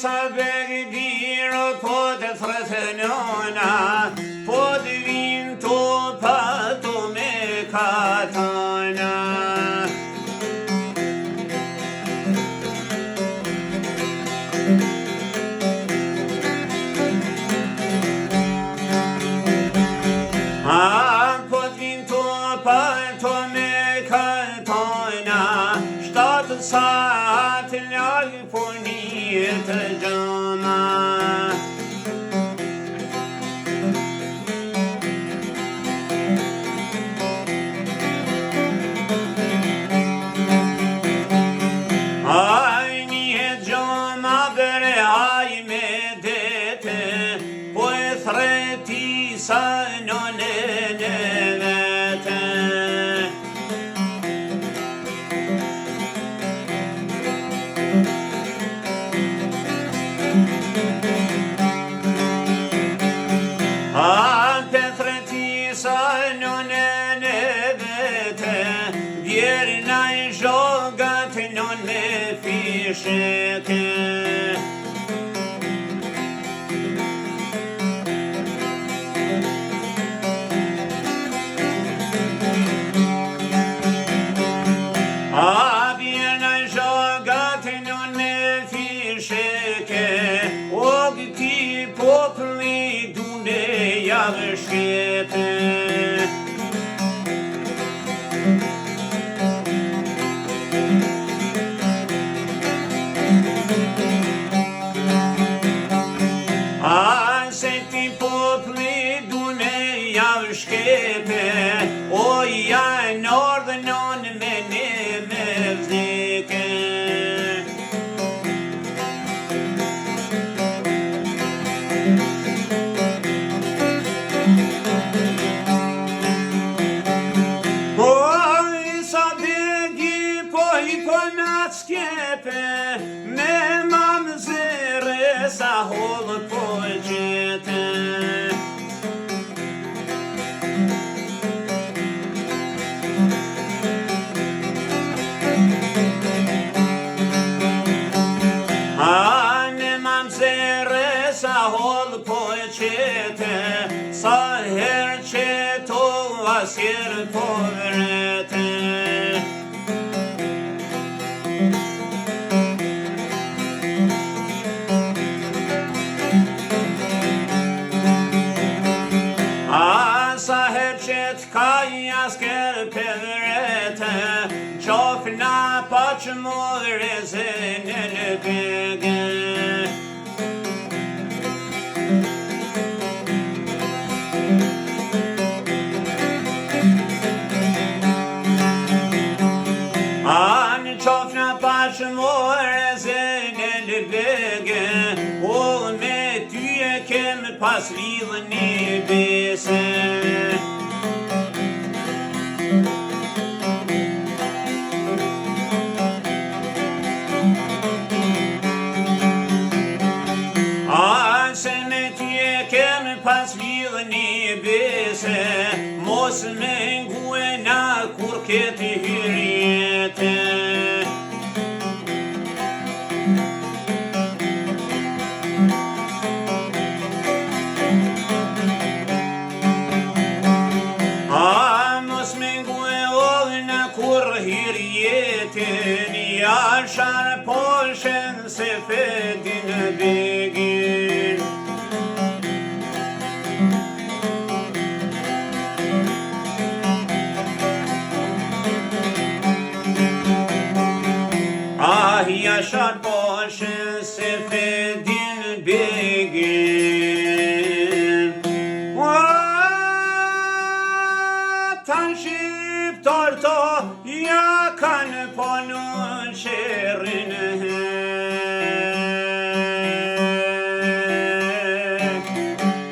sa begdirë po të thretënona, po të vinë të patu me katana. Po të vinë të patu me katana, shtatë sa të lagë po një të gjama. Aj një gjama bere aj me dete, po e threti sa nëne në vete. Petreti sa nëne në vete, vjerna i zhogat nën me fishete. Vjerna i zhogat nën me fishete, o këti populli dune javë shkete. Se ti populli dune javë shkete, o janë ordënon me ne me vdike. Sa begi po I ponat skjepe, me mamzere sa hollë po gjete. Ne mamzere sa hollë po gjete, sa her qeto asjer po vrete. Sa her qet ka asker përrete, qofna pa që more zene në bege. Në qofna pa që more zene në bege, o me ty e kem pas lidhën një bese. Se me ty e kem pas lidhën një bese, mos me nguena kur keti hyrjete. Mos me nguena kur hyrjete, një ashar poshen se fedin begin. Yaşar boşu sefedin begin. Tanşip torto yakan ponun şerini.